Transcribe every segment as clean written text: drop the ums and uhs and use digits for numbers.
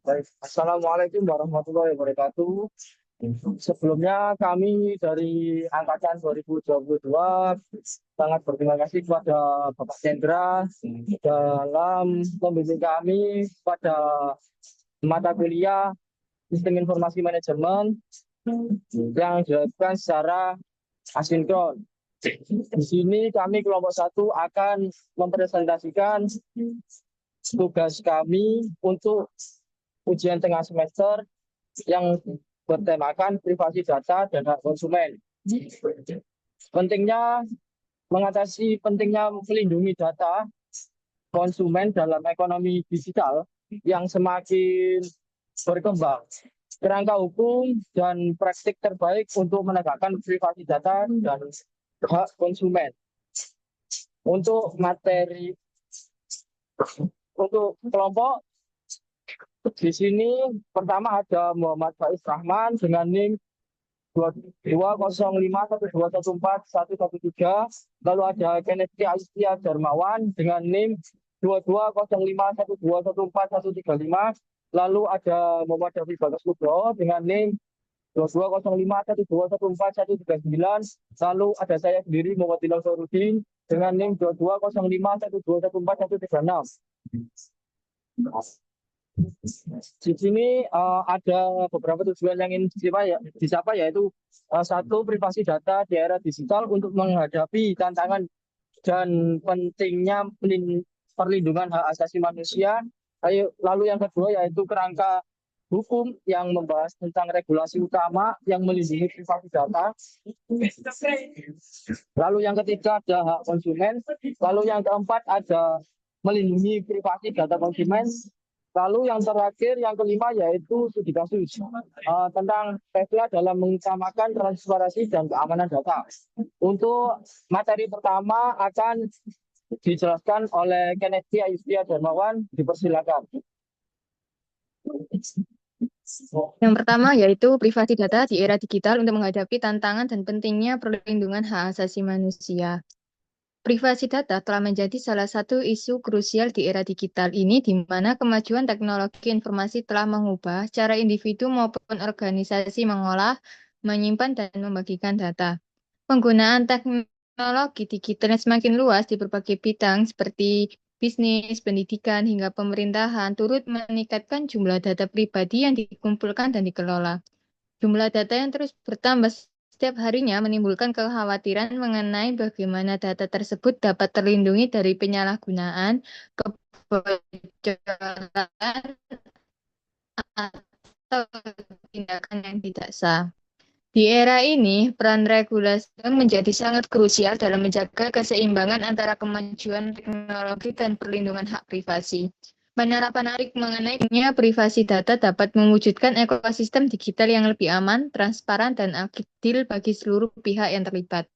Baik, Assalamualaikum warahmatullahi wabarakatuh. Sebelumnya kami dari Angkatan 2022 sangat berterima kasih kepada Bapak Cendra dalam membimbing kami pada mata kuliah Sistem Informasi Manajemen yang dilakukan secara asinkron. Di sini kami kelompok 1 akan mempresentasikan tugas kami untuk ujian tengah semester yang bertemakan privasi data dan hak konsumen. Pentingnya mengatasi pentingnya melindungi data konsumen dalam ekonomi digital yang semakin berkembang. Kerangka hukum dan praktik terbaik untuk menegakkan privasi data dan hak konsumen. Untuk materi untuk kelompok di sini pertama ada Muhammad Faiz Rahman dengan NIM 220512141113. Lalu ada Kennedy Aistia Darmawan dengan NIM 220512141135. Lalu ada Muhammad David Bagas Nugroho dengan NIM 220512141139. Lalu ada saya sendiri Muhammad Tilal Sorudin dengan NIM 220512141136. Di sini ada beberapa tujuan yang ingin dicapai yaitu satu, privasi data di era digital untuk menghadapi tantangan dan pentingnya perlindungan hak asasi manusia. Lalu yang kedua yaitu kerangka hukum yang membahas tentang regulasi utama yang melindungi privasi data. Lalu yang ketiga ada hak konsumen. Lalu yang keempat ada melindungi privasi data konsumen. Lalu yang terakhir, yang kelima yaitu studi kasus tentang Tesla dalam mengutamakan transparansi dan keamanan data. Untuk materi pertama akan dijelaskan oleh Kennedy Aistia Darmawan, dipersilakan. Yang pertama yaitu privasi data di era digital untuk menghadapi tantangan dan pentingnya perlindungan hak asasi manusia. Privasi data telah menjadi salah satu isu krusial di era digital ini, di mana kemajuan teknologi informasi telah mengubah cara individu maupun organisasi mengolah, menyimpan, dan membagikan data. Penggunaan teknologi digital yang semakin luas di berbagai bidang seperti bisnis, pendidikan, hingga pemerintahan turut meningkatkan jumlah data pribadi yang dikumpulkan dan dikelola. Jumlah data yang terus bertambah setiap harinya menimbulkan kekhawatiran mengenai bagaimana data tersebut dapat terlindungi dari penyalahgunaan, kebocoran, atau tindakan yang tidak sah. Di era ini, peran regulasi menjadi sangat krusial dalam menjaga keseimbangan antara kemajuan teknologi dan perlindungan hak privasi. Penerapan menarik mengenai privasi data dapat mewujudkan ekosistem digital yang lebih aman, transparan, dan adil bagi seluruh pihak yang terlibat.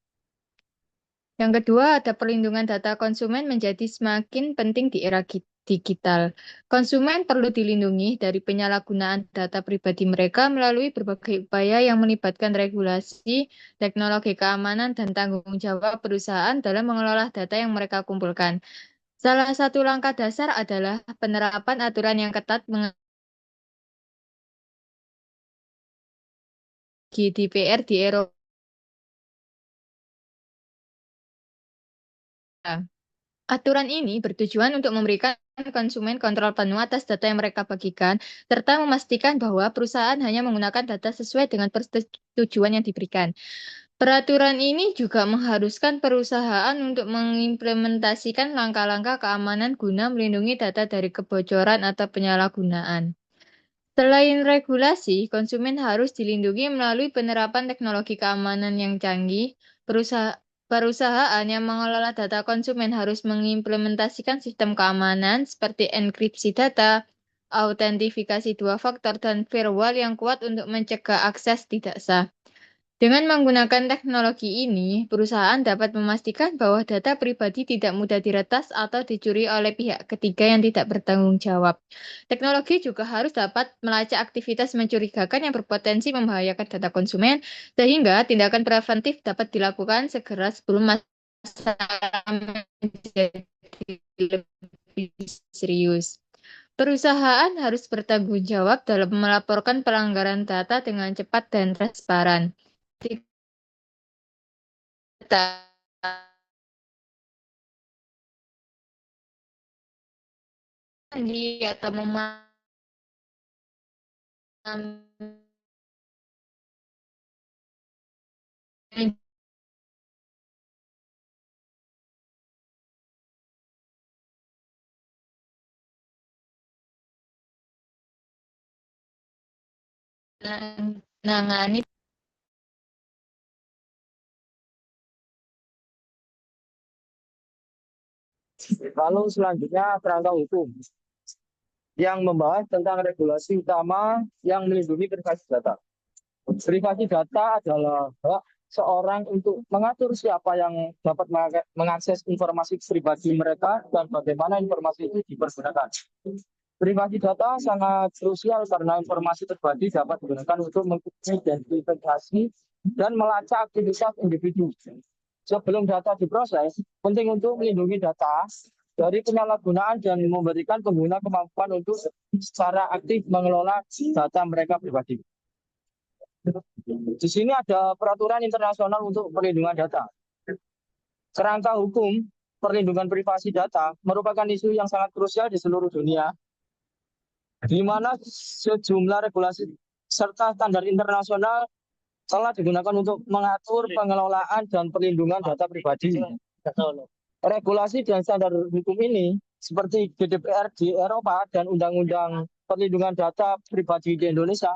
Yang kedua, ada perlindungan data konsumen menjadi semakin penting di era digital. Konsumen perlu dilindungi dari penyalahgunaan data pribadi mereka melalui berbagai upaya yang melibatkan regulasi, teknologi keamanan, dan tanggung jawab perusahaan dalam mengelola data yang mereka kumpulkan. Salah satu langkah dasar adalah penerapan aturan yang ketat mengenai GDPR di Eropa. Aturan ini bertujuan untuk memberikan konsumen kontrol penuh atas data yang mereka bagikan, serta memastikan bahwa perusahaan hanya menggunakan data sesuai dengan persetujuan yang diberikan. Peraturan ini juga mengharuskan perusahaan untuk mengimplementasikan langkah-langkah keamanan guna melindungi data dari kebocoran atau penyalahgunaan. Selain regulasi, konsumen harus dilindungi melalui penerapan teknologi keamanan yang canggih. Perusahaan yang mengelola data konsumen harus mengimplementasikan sistem keamanan seperti enkripsi data, autentifikasi dua faktor, dan firewall yang kuat untuk mencegah akses tidak sah. Dengan menggunakan teknologi ini, perusahaan dapat memastikan bahwa data pribadi tidak mudah diretas atau dicuri oleh pihak ketiga yang tidak bertanggung jawab. Teknologi juga harus dapat melacak aktivitas mencurigakan yang berpotensi membahayakan data konsumen, sehingga tindakan preventif dapat dilakukan segera sebelum masalah menjadi lebih serius. Perusahaan harus bertanggung jawab dalam melaporkan pelanggaran data dengan cepat dan transparan. Data atau menangani. Lalu selanjutnya kerangka hukum yang membahas tentang regulasi utama yang melindungi privasi data. Privasi data adalah hak seorang untuk mengatur siapa yang dapat mengakses informasi pribadi mereka dan bagaimana informasi itu dipergunakan. Privasi data sangat krusial karena informasi pribadi dapat digunakan untuk mengidentifikasi dan melacak aktivitas individu. Sebelum data diproses, penting untuk melindungi data dari penyalahgunaan dan memberikan pengguna kemampuan untuk secara aktif mengelola data mereka pribadi. Di sini ada peraturan internasional untuk perlindungan data. Kerangka hukum perlindungan privasi data merupakan isu yang sangat krusial di seluruh dunia, di mana sejumlah regulasi serta standar internasional telah digunakan untuk mengatur pengelolaan dan perlindungan data pribadi. Regulasi dan standar hukum ini seperti GDPR di Eropa dan Undang-Undang Perlindungan Data Pribadi di Indonesia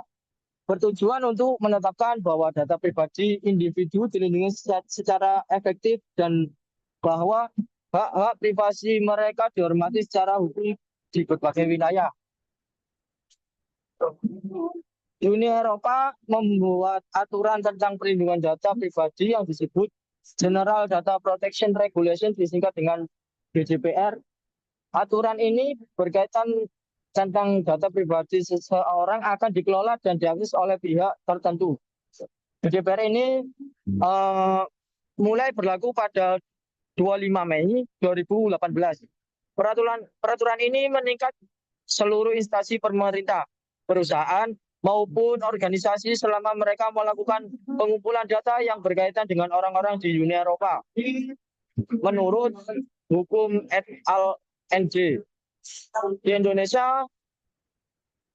bertujuan untuk menetapkan bahwa data pribadi individu dilindungi secara efektif dan bahwa hak-hak privasi mereka dihormati secara hukum di berbagai wilayah. Uni Eropa membuat aturan tentang perlindungan data pribadi yang disebut General Data Protection Regulation disingkat dengan GDPR. Aturan ini berkaitan tentang data pribadi seseorang akan dikelola dan diakses oleh pihak tertentu. GDPR ini mulai berlaku pada 25 Mei 2018. Peraturan ini meningkat seluruh instansi pemerintah, perusahaan, maupun organisasi selama mereka melakukan pengumpulan data yang berkaitan dengan orang-orang di Uni Eropa. Menurut hukum et al. NJ, di Indonesia,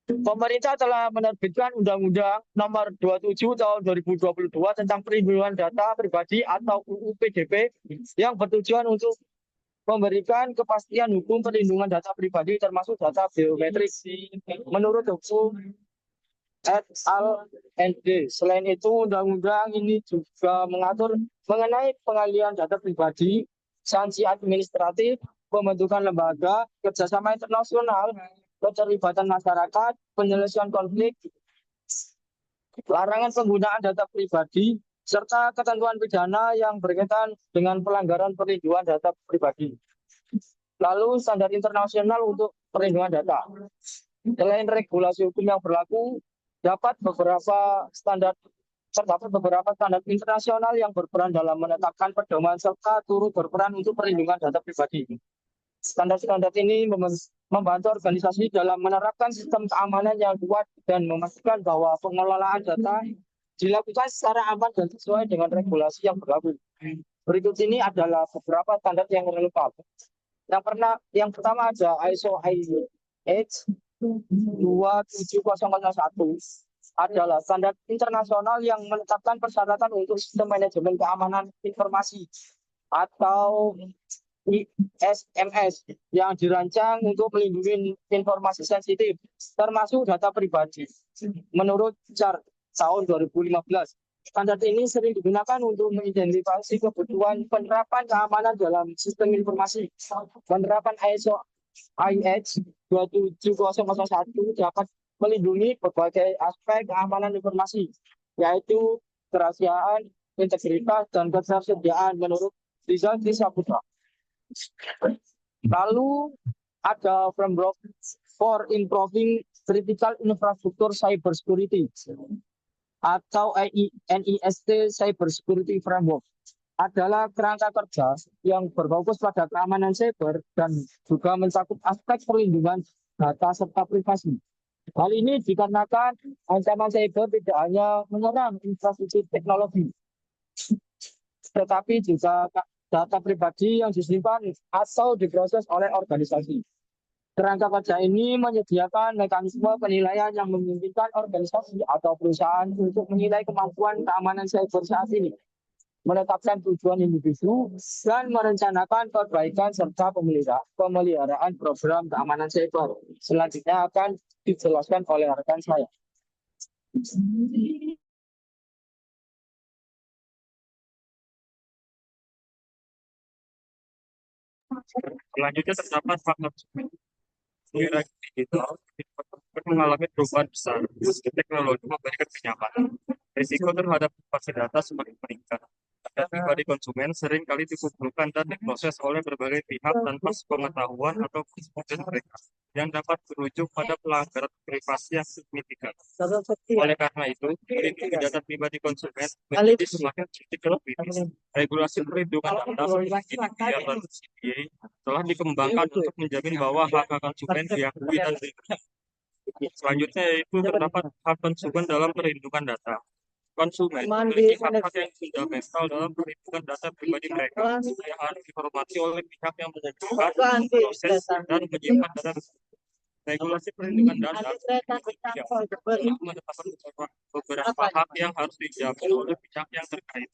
pemerintah telah menerbitkan Undang-Undang Nomor 27 Tahun 2022 tentang Perlindungan Data Pribadi atau UU PDP yang bertujuan untuk memberikan kepastian hukum perlindungan data pribadi termasuk data biometrik. Menurut hukum et al. ND. Selain itu, undang-undang ini juga mengatur mengenai pengalihan data pribadi, sanksi administratif, pembentukan lembaga, kerjasama internasional, keterlibatan masyarakat, penyelesaian konflik, larangan penggunaan data pribadi, serta ketentuan pidana yang berkaitan dengan pelanggaran perlindungan data pribadi. Lalu standar internasional untuk perlindungan data. Selain regulasi hukum yang berlaku, terdapat beberapa standar internasional yang berperan dalam menetapkan pedoman serta turut berperan untuk perlindungan data pribadi. Standar-standar ini membantu organisasi dalam menerapkan sistem keamanan yang kuat dan memastikan bahwa pengelolaan data dilakukan secara aman dan sesuai dengan regulasi yang berlaku. Berikut ini adalah beberapa standar yang relevan. Yang pertama ada ISO IEC 27001 adalah standar internasional yang menetapkan persyaratan untuk sistem manajemen keamanan informasi atau ISMS yang dirancang untuk melindungi informasi sensitif, termasuk data pribadi. Menurut CHAR tahun 2015, standar ini sering digunakan untuk mengidentifikasi kebutuhan penerapan keamanan dalam sistem informasi. Penerapan ISO IEC 27001 dapat melindungi berbagai aspek keamanan informasi, yaitu kerahasiaan, integritas, dan ketersediaan menurut Rizal Trisaputra. Lalu ada framework for improving critical infrastructure cybersecurity atau NIST Cybersecurity Framework. adalah kerangka kerja yang berfokus pada keamanan cyber dan juga mencakup aspek perlindungan data serta privasi. Hal ini dikarenakan ancaman cyber tidak hanya menyerang infrastruktur teknologi, tetapi juga data pribadi yang disimpan atau diproses oleh organisasi. Kerangka kerja ini menyediakan mekanisme penilaian yang memungkinkan organisasi atau perusahaan untuk menilai kemampuan keamanan cyber saat ini, menetapkan tujuan individu, dan merencanakan perbaikan serta pemeliharaan program keamanan cyber. Selanjutnya akan dijelaskan oleh rekan saya. Selanjutnya terdapat faktor era digital mengalami perubahan besar. Teknologi memberikan kenyamanan. Risiko terhadap privasi data semakin meningkat. Data pribadi konsumen sering kali dikumpulkan dan diproses oleh berbagai pihak tanpa sepengetahuan atau kesepakatan mereka, yang dapat berujung pada pelanggaran privasi yang signifikan. Oleh karena itu, melindungi data pribadi konsumen menjadi semakin kritis. Regulasi perlindungan data seperti GDPR dan CPA telah dikembangkan untuk menjamin bahwa hak konsumen diakui dan dilindungi. Selanjutnya yaitu terdapat hak konsumen dalam perlindungan data. Konsumen memiliki hak-hak yang fundamental dalam perlindungan data pribadi mereka yang harus dihormati oleh pihak yang mengumpulkan, proses, dan menyimpan data tersebut. Regulasi perlindungan data menetapkan beberapa hak yang harus dijamin oleh pihak yang terkait,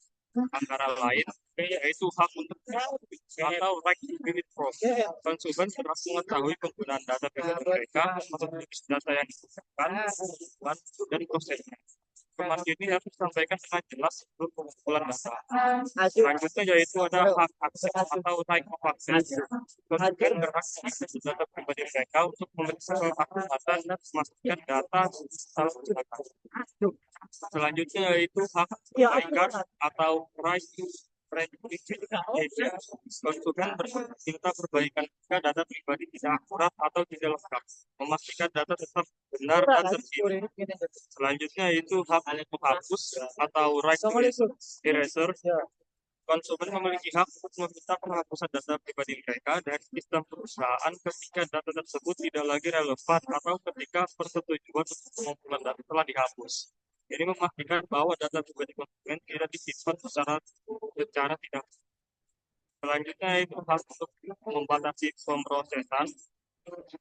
antara lain yaitu hak untuk atau right to be process. Konsumen berhak mengetahui penggunaan data pribadi mereka, untuk data yang dibutuhkan, dan prosesnya. Informasi ini harus disampaikan dengan jelas sebelum pengumpulan data. Selanjutnya yaitu ada hak akses atau right of access. Konsumen berhak mengakses data pribadi mereka untuk memeriksa keakuratan dan memastikan data salah gunakan. Selanjutnya yaitu hak perbaikan atau right to rectification. Konsumen berhak meminta perbaikan jika data pribadi tidak akurat atau tidak lengkap, memastikan data tetap benar dan tersimpan. Selanjutnya yaitu hak menghapus atau right to erasure. Konsumen memiliki hak untuk meminta penghapusan data pribadi mereka dari sistem perusahaan ketika data tersebut tidak lagi relevan atau ketika persetujuan untuk pengumpulan data telah dihapus. Ini memastikan bahwa data pribadi konsumen tidak disimpan secara tidak. Selanjutnya itu hak untuk membatasi pemrosesan.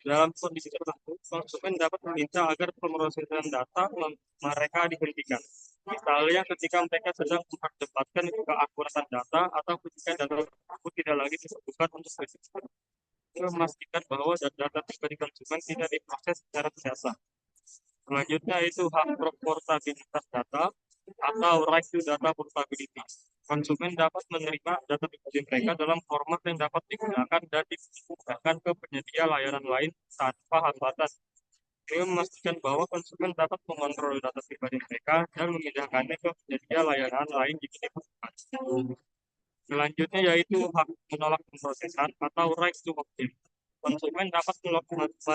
Dalam kondisi tertentu, konsumen dapat meminta agar pemrosesan data mereka dihentikan. Misalnya ketika mereka sedang memperdebatkan keakuratan data atau ketika data tersebut tidak lagi dibutuhkan untuk verifikasi. Ini memastikan bahwa data pribadi konsumen tidak diproses secara biasa. Selanjutnya itu hak portabilitas data atau right to data portability. Konsumen dapat menerima data pribadi mereka dalam format yang dapat digunakan dan digunakan ke penyedia layanan lain tanpa hambatan. Ini memastikan bahwa konsumen dapat mengontrol data pribadi mereka dan memindahkannya ke penyedia layanan lain jika dibutuhkan. Selanjutnya yaitu hak menolak pemrosesan atau right to opt-in. Konsumen dapat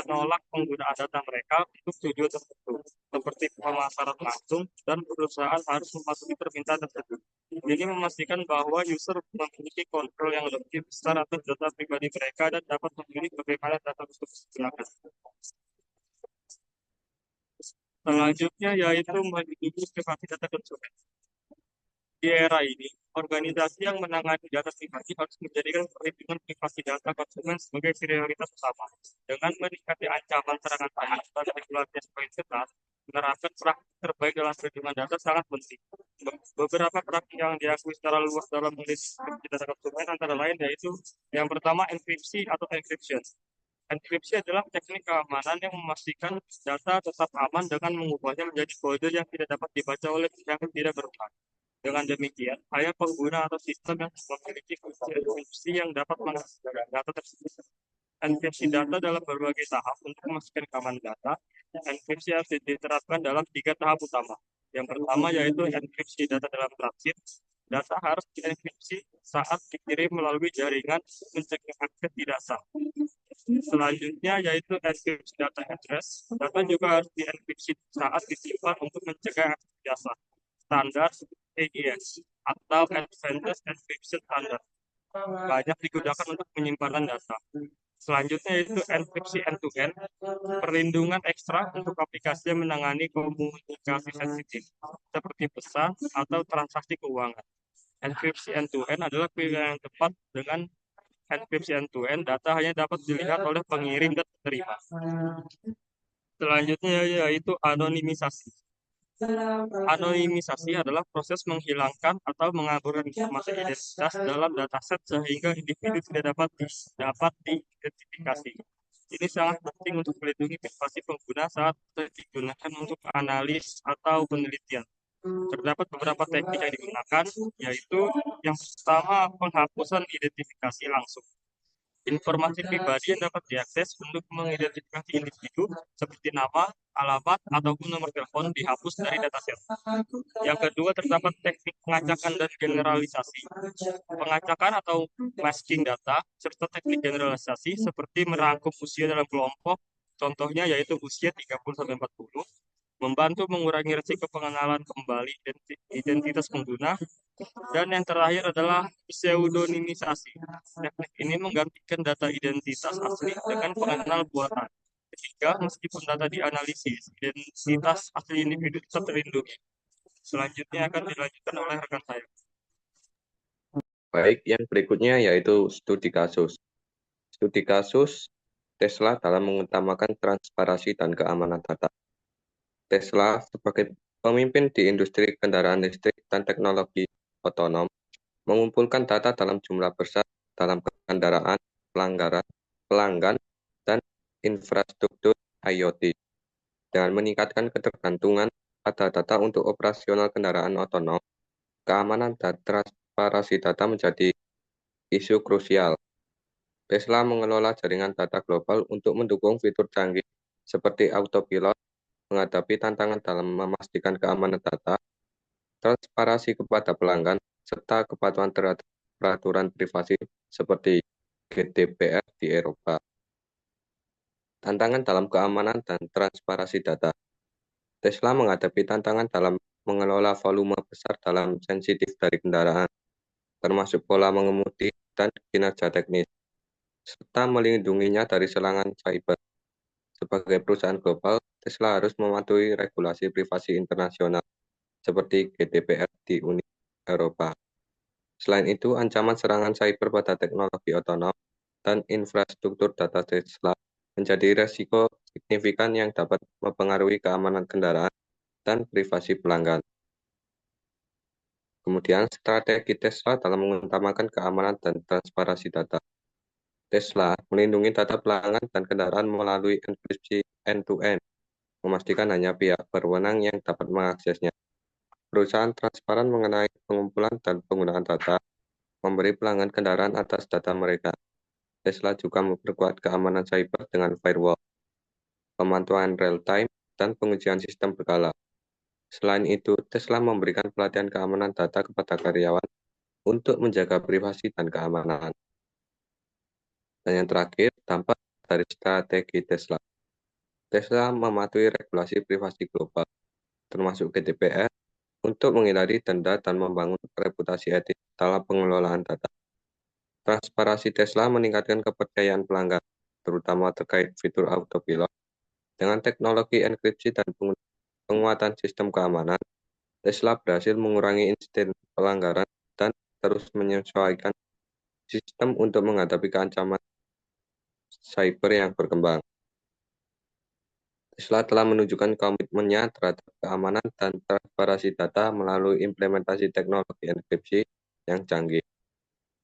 menolak penggunaan data mereka untuk tujuan tertentu, seperti pemasaran langsung, dan perusahaan harus mematuhi permintaan tersebut. Ini memastikan bahwa user memiliki kontrol yang lebih besar atas data pribadi mereka dan dapat memilih bagaimana data tersebut digunakan. Selanjutnya yaitu melindungi privasi data konsumen. Di era ini, organisasi yang menangani data pribadi harus menjadikan perlindungan privasi data konsumen sebagai prioritas utama. Dengan meningkatnya ancaman serangan cyber dan regulasi yang semakin ketat, menerapkan praktik terbaik dalam perlindungan data sangat penting. Beberapa praktik yang diakui secara luas dalam melindungi data konsumen antara lain yaitu yang pertama enkripsi atau encryption. Enkripsi adalah teknik keamanan yang memastikan data tetap aman dengan mengubahnya menjadi kode yang tidak dapat dibaca oleh pihak yang tidak berhak. Dengan demikian, hanya pengguna atau sistem yang memiliki kunci yang dapat mengakses data tersebut. Enkripsi data dalam berbagai tahap untuk memastikan keamanan data. Enkripsi harus diterapkan dalam 3 tahap utama. Yang pertama yaitu enkripsi data dalam transit. Data harus dienkripsi saat dikirim melalui jaringan mencegah akses tidak sah. Selanjutnya yaitu enkripsi data address. Data juga harus dienkripsi saat disimpan untuk mencegah akses tidak sah. Standar AES atau Advanced Encryption Standard. Banyak digunakan untuk penyimpanan data. Selanjutnya yaitu enkripsi end-to-end, perlindungan ekstra untuk aplikasi yang menangani komunikasi sensitif seperti pesan atau transaksi keuangan. Enkripsi end-to-end adalah pilihan yang tepat. Dengan enkripsi end-to-end, data hanya dapat dilihat oleh pengirim dan penerima. Selanjutnya yaitu anonimisasi. Anonimisasi adalah proses menghilangkan atau mengaburkan informasi identitas dalam dataset sehingga individu tidak dapat diidentifikasi. Ini sangat penting untuk melindungi privasi pengguna saat digunakan untuk analis atau penelitian. Terdapat beberapa teknik yang digunakan, yaitu yang pertama penghapusan identifikasi langsung. Informasi pribadi yang dapat diakses untuk mengidentifikasi individu seperti nama, alamat, ataupun nomor telepon dihapus dari dataset. Yang kedua, terdapat teknik pengacakan dan generalisasi. Pengacakan atau masking data serta teknik generalisasi seperti merangkum usia dalam kelompok, contohnya yaitu usia 30-40, membantu mengurangi risiko pengenalan kembali identitas pengguna. Dan yang terakhir adalah pseudonimisasi. Teknik ini menggantikan data identitas asli dengan pengenal buatan. Ketiga, meskipun data dianalisis, identitas asli individu tetap terlindungi. Selanjutnya akan dilanjutkan oleh rekan saya. Baik, yang berikutnya yaitu studi kasus. Studi kasus Tesla dalam mengutamakan transparansi dan keamanan data. Tesla sebagai pemimpin di industri kendaraan listrik dan teknologi otonom mengumpulkan data dalam jumlah besar dalam kendaraan, pelanggan, dan infrastruktur IoT. Dengan meningkatkan ketergantungan pada data untuk operasional kendaraan otonom, keamanan dan transparansi data menjadi isu krusial. Tesla mengelola jaringan data global untuk mendukung fitur canggih seperti autopilot, menghadapi tantangan dalam memastikan keamanan data, transparansi kepada pelanggan, serta kepatuhan terhadap peraturan privasi seperti GDPR di Eropa. Tantangan dalam keamanan dan transparansi data. Tesla menghadapi tantangan dalam mengelola volume besar dalam sensitif dari kendaraan, termasuk pola mengemudi dan kinerja teknis, serta melindunginya dari serangan cyber. Sebagai perusahaan global, Tesla harus mematuhi regulasi privasi internasional seperti GDPR di Uni Eropa. Selain itu, ancaman serangan cyber pada teknologi otonom dan infrastruktur data Tesla menjadi resiko signifikan yang dapat mempengaruhi keamanan kendaraan dan privasi pelanggan. Kemudian, strategi Tesla dalam mengutamakan keamanan dan transparansi data. Tesla melindungi data pelanggan dan kendaraan melalui enkripsi end-to-end, memastikan hanya pihak berwenang yang dapat mengaksesnya. Perusahaan transparan mengenai pengumpulan dan penggunaan data, memberi pelanggan kendaraan atas data mereka. Tesla juga memperkuat keamanan cyber dengan firewall, pemantauan real-time, dan pengujian sistem berkala. Selain itu, Tesla memberikan pelatihan keamanan data kepada karyawan untuk menjaga privasi dan keamanan. Dan yang terakhir, dampak dari strategi Tesla. Tesla mematuhi regulasi privasi global, termasuk GDPR, untuk menghindari denda dan membangun reputasi etis dalam pengelolaan data. Transparansi Tesla meningkatkan kepercayaan pelanggan, terutama terkait fitur autopilot. Dengan teknologi enkripsi dan penguatan sistem keamanan, Tesla berhasil mengurangi insiden pelanggaran dan terus menyesuaikan sistem untuk menghadapi ancaman cyber yang berkembang. Tesla telah menunjukkan komitmennya terhadap keamanan dan transparansi data melalui implementasi teknologi enkripsi yang canggih,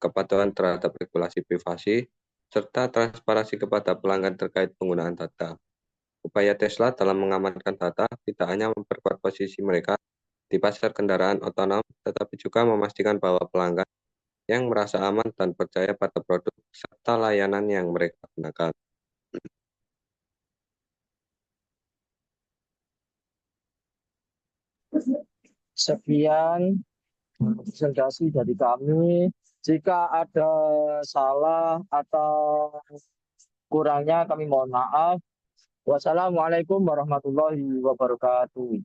kepatuhan terhadap regulasi privasi, serta transparansi kepada pelanggan terkait penggunaan data. Upaya Tesla dalam mengamankan data tidak hanya memperkuat posisi mereka di pasar kendaraan otonom, tetapi juga memastikan bahwa pelanggan yang merasa aman dan percaya pada produk serta layanan yang mereka gunakan. Sekian presentasi dari kami. Jika ada salah atau kurangnya kami mohon maaf. Wassalamualaikum warahmatullahi wabarakatuh.